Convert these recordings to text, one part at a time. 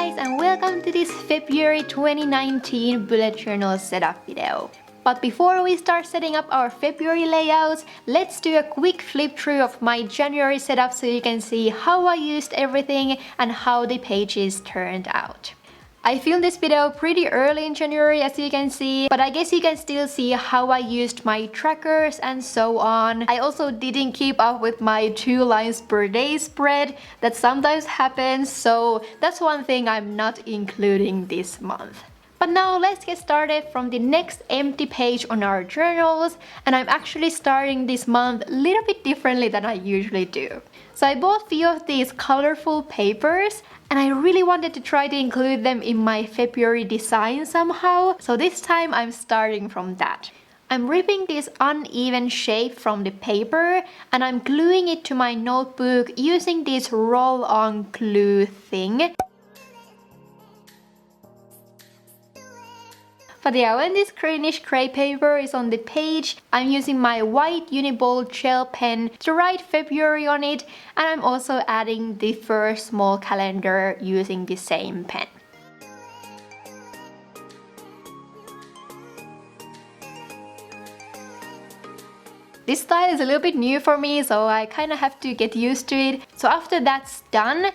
guys, and welcome to this February 2019 bullet journal setup video. But before we start setting up our February layouts, let's do a quick flip through of my January setup so you can see how I used everything and how the pages turned out. I filmed this video pretty early in January, as you can see, but I guess you can still see how I used my trackers and so on. I also didn't keep up with my 2 lines per day spread. That sometimes happens, so that's one thing I'm not including this month. But now let's get started from the next empty page on our journals, and I'm actually starting this month a little bit differently than I usually do. So I bought a few of these colorful papers, and I really wanted to try to include them in my February design somehow, so this time I'm starting from that. I'm ripping this uneven shape from the paper and I'm gluing it to my notebook using this roll-on glue thing. But yeah, when this greenish grey paper is on the page, I'm using my white Uniball gel pen to write February on it, and I'm also adding the first small calendar using the same pen. This style is a little bit new for me, so I kind of have to get used to it. So after that's done,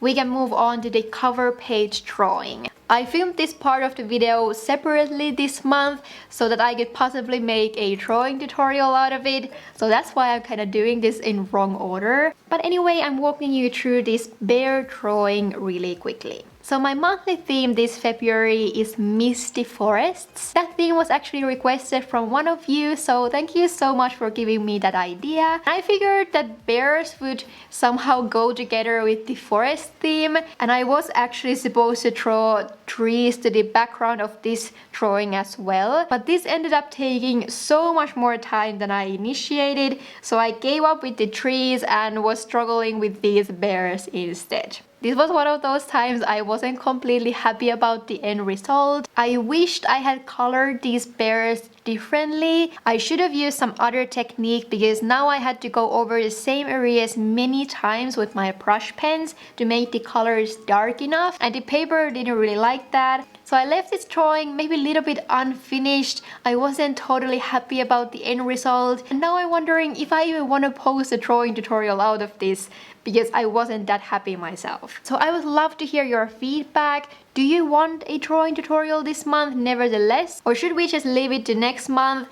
we can move on to the cover page drawing. I filmed this part of the video separately this month so that I could possibly make a drawing tutorial out of it, so that's why I'm kind of doing this in wrong order. But anyway, I'm walking you through this bear drawing really quickly. So my monthly theme this February is misty forests. That theme was actually requested from one of you, so thank you so much for giving me that idea. I figured that bears would somehow go together with the forest theme, and I was actually supposed to draw trees to the background of this drawing as well, but this ended up taking so much more time than I initiated, so I gave up with the trees and was struggling with these bears instead. This was one of those times I wasn't completely happy about the end result. I wished I had colored these bears differently. I should have used some other technique because now I had to go over the same areas many times with my brush pens to make the colors dark enough, and the paper didn't really like that. So I left this drawing maybe a little bit unfinished. I wasn't totally happy about the end result, and now I'm wondering if I even want to post a drawing tutorial out of this because I wasn't that happy myself. So I would love to hear your feedback. Do you want a drawing tutorial this month nevertheless, or should we just leave it to next month?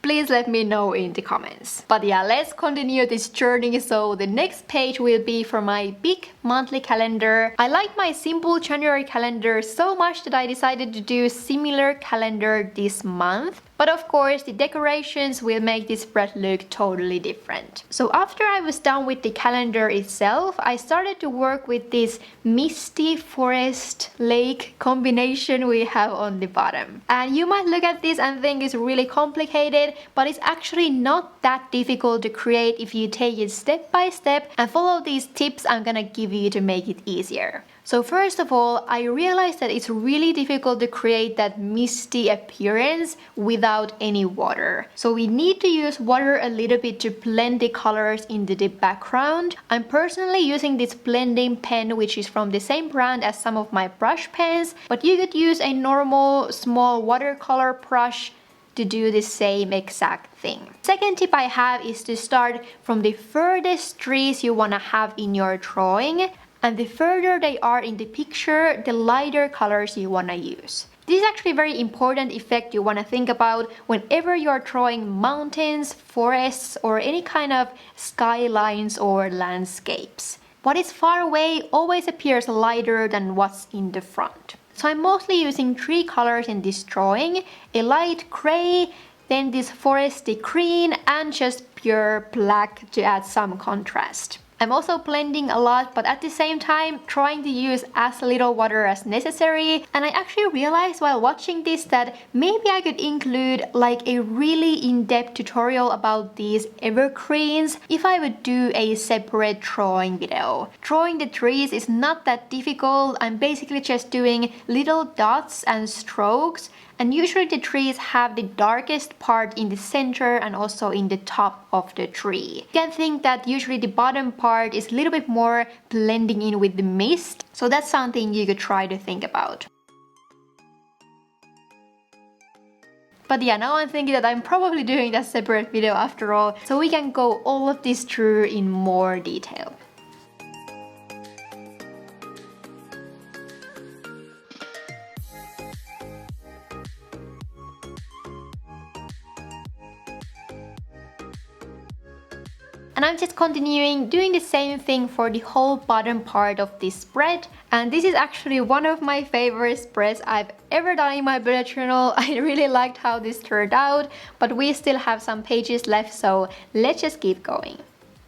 Please let me know in the comments. But yeah, let's continue this journey. So the next page will be for my big monthly calendar. I like my simple January calendar so much that I decided to do a similar calendar this month. But of course, the decorations will make this spread look totally different. So after I was done with the calendar itself, I started to work with this misty forest lake combination we have on the bottom. And you might look at this and think it's really complicated, but it's actually not that difficult to create if you take it step by step and follow these tips I'm gonna give you to make it easier. So first of all, I realized that it's really difficult to create that misty appearance without any water. So we need to use water a little bit to blend the colors into the background. I'm personally using this blending pen, which is from the same brand as some of my brush pens, but you could use a normal small watercolor brush to do the same exact thing. Second tip I have is to start from the furthest trees you want to have in your drawing, and the further they are in the picture, the lighter colors you want to use. This is actually a very important effect you want to think about whenever you're drawing mountains, forests, or any kind of skylines or landscapes. What is far away always appears lighter than what's in the front. So I'm mostly using 3 colors in this drawing: a light gray, then this foresty green, and just pure black to add some contrast. I'm also blending a lot, but at the same time trying to use as little water as necessary, and I actually realized while watching this that maybe I could include like a really in-depth tutorial about these evergreens if I would do a separate drawing video. Drawing the trees is not that difficult. I'm basically just doing little dots and strokes, And usually the trees have the darkest part in the center and also in the top of the tree. You can think that usually the bottom part is a little bit more blending in with the mist, so that's something you could try to think about. But yeah, now I'm thinking that I'm probably doing that separate video after all, so we can go all of this through in more detail. And I'm just continuing doing the same thing for the whole bottom part of this spread. And this is actually one of my favorite spreads I've ever done in my bullet journal. I really liked how this turned out, but we still have some pages left, so let's just keep going.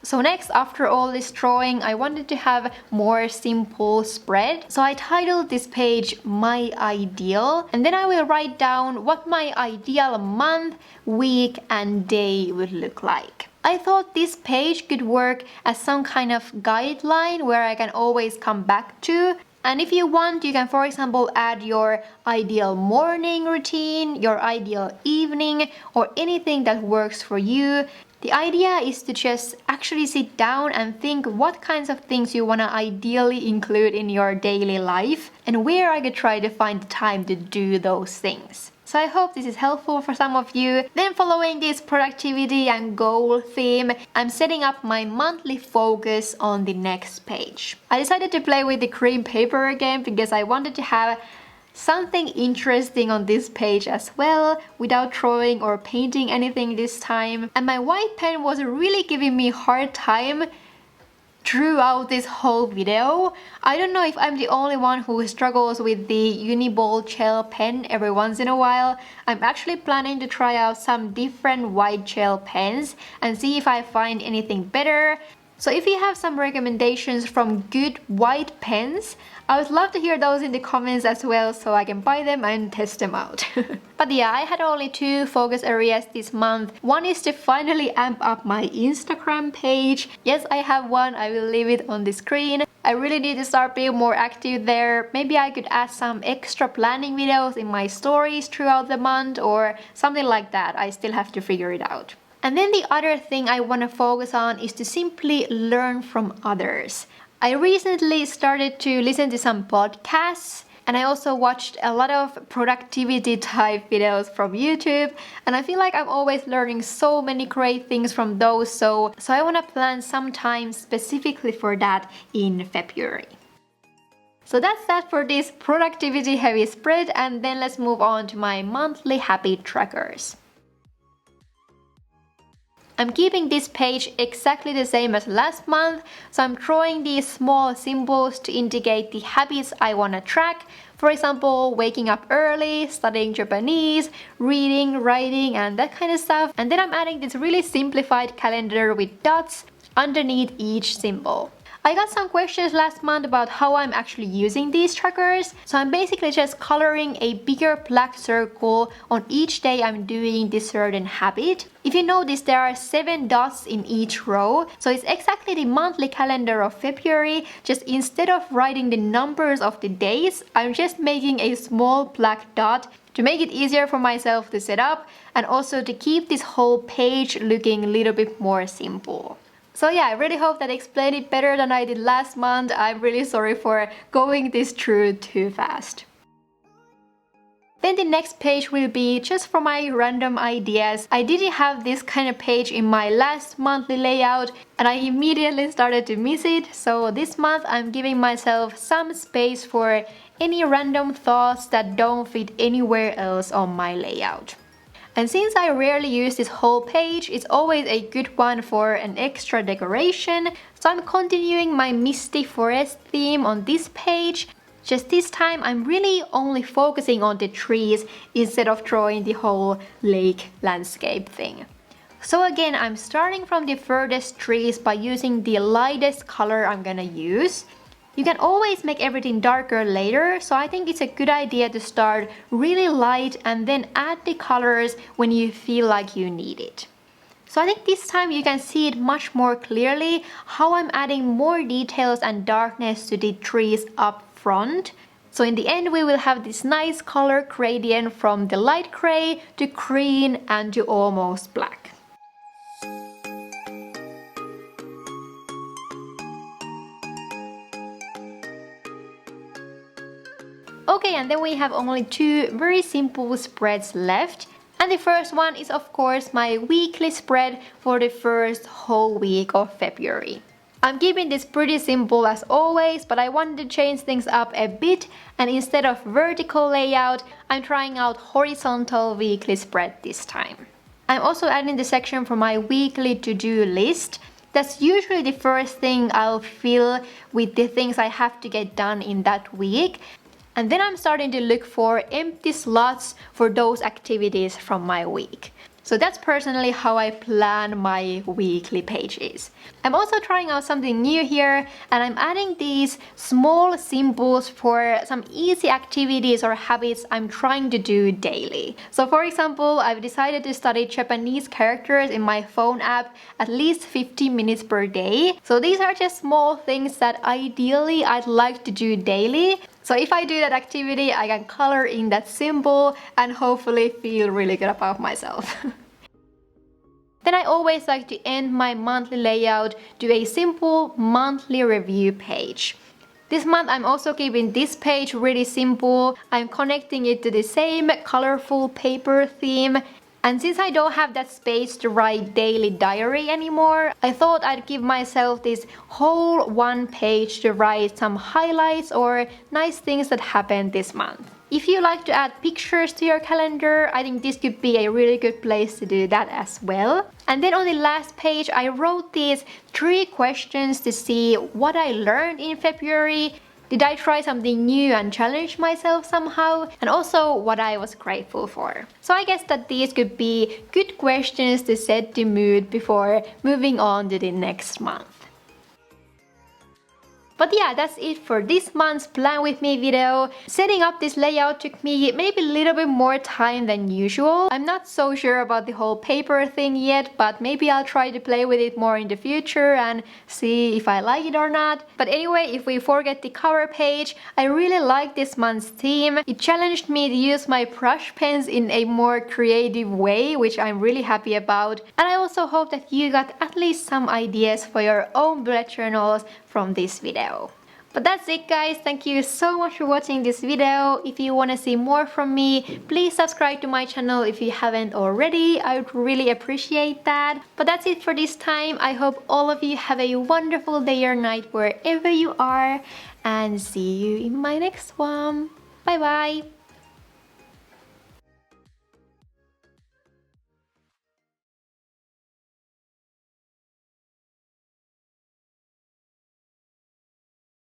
So next, after all this drawing, I wanted to have more simple spread. So I titled this page My Ideal, and then I will write down what my ideal month, week and day would look like. I thought this page could work as some kind of guideline where I can always come back to. And if you want, you can, for example, add your ideal morning routine, your ideal evening, or anything that works for you. The idea is to just actually sit down and think what kinds of things you want to ideally include in your daily life and where I could try to find the time to do those things. So I hope this is helpful for some of you. Then following this productivity and goal theme, I'm setting up my monthly focus on the next page. I decided to play with the cream paper again because I wanted to have something interesting on this page as well, without drawing or painting anything this time. And my white pen was really giving me a hard time throughout this whole video. I don't know if I'm the only one who struggles with the Uniball gel pen every once in a while. I'm actually planning to try out some different white gel pens and see if I find anything better. So if you have some recommendations from good white pens, I would love to hear those in the comments as well so I can buy them and test them out. But yeah, I had only 2 focus areas this month. One is to finally amp up my Instagram page. Yes, I have one, I will leave it on the screen. I really need to start being more active there. Maybe I could add some extra planning videos in my stories throughout the month or something like that. I still have to figure it out. And then the other thing I want to focus on is to simply learn from others. I recently started to listen to some podcasts, and I also watched a lot of productivity type videos from YouTube, and I feel like I'm always learning so many great things from those, so I want to plan some time specifically for that in February. So that's that for this productivity heavy spread, and then let's move on to my monthly habit trackers. I'm keeping this page exactly the same as last month, so I'm drawing these small symbols to indicate the habits I want to track. For example, waking up early, studying Japanese, reading, writing, and that kind of stuff. And then I'm adding this really simplified calendar with dots underneath each symbol. I got some questions last month about how I'm actually using these trackers, so I'm basically just coloring a bigger black circle on each day I'm doing this certain habit. If you notice, there are 7 dots in each row, so it's exactly the monthly calendar of February, just instead of writing the numbers of the days, I'm just making a small black dot to make it easier for myself to set up and also to keep this whole page looking a little bit more simple. So yeah, I really hope that explained it better than I did last month. I'm really sorry for going this through too fast. Then the next page will be just for my random ideas. I didn't have this kind of page in my last monthly layout and I immediately started to miss it. So this month I'm giving myself some space for any random thoughts that don't fit anywhere else on my layout. And since I rarely use this whole page, it's always a good one for an extra decoration. So I'm continuing my misty forest theme on this page. Just this time I'm really only focusing on the trees instead of drawing the whole lake landscape thing. So again, I'm starting from the furthest trees by using the lightest color I'm gonna use. You can always make everything darker later, so I think it's a good idea to start really light and then add the colors when you feel like you need it. So I think this time you can see it much more clearly how I'm adding more details and darkness to the trees up front. So in the end we will have this nice color gradient from the light gray to green and to almost black. Okay, and then we have only two very simple spreads left. And the first one is of course my weekly spread for the first whole week of February. I'm keeping this pretty simple as always, but I wanted to change things up a bit, and instead of vertical layout, I'm trying out horizontal weekly spread this time. I'm also adding the section for my weekly to-do list. That's usually the first thing I'll fill with the things I have to get done in that week. And then I'm starting to look for empty slots for those activities from my week. So that's personally how I plan my weekly pages. I'm also trying out something new here, and I'm adding these small symbols for some easy activities or habits I'm trying to do daily. So for example, I've decided to study Japanese characters in my phone app at least 50 minutes per day. So these are just small things that ideally I'd like to do daily. So if I do that activity, I can color in that symbol and hopefully feel really good about myself. Then I always like to end my monthly layout to a simple monthly review page. This month I'm also keeping this page really simple. I'm connecting it to the same colorful paper theme. And since I don't have that space to write daily diary anymore, I thought I'd give myself this whole one page to write some highlights or nice things that happened this month. If you like to add pictures to your calendar, I think this could be a really good place to do that as well. And then on the last page, I wrote these 3 questions to see what I learned in February. Did I try something new and challenge myself somehow? And also what I was grateful for. So I guess that these could be good questions to set the mood before moving on to the next month. But yeah, that's it for this month's Plan With Me video. Setting up this layout took me maybe a little bit more time than usual. I'm not so sure about the whole paper thing yet, but maybe I'll try to play with it more in the future and see if I like it or not. But anyway, if we forget the cover page, I really like this month's theme. It challenged me to use my brush pens in a more creative way, which I'm really happy about. And I also hope that you got at least some ideas for your own bullet journals from this video. But that's it guys, thank you so much for watching this video. If you want to see more from me, please subscribe to my channel if you haven't already. I would really appreciate that. But that's it for this time. I hope all of you have a wonderful day or night wherever you are, and see you in my next one. Bye bye!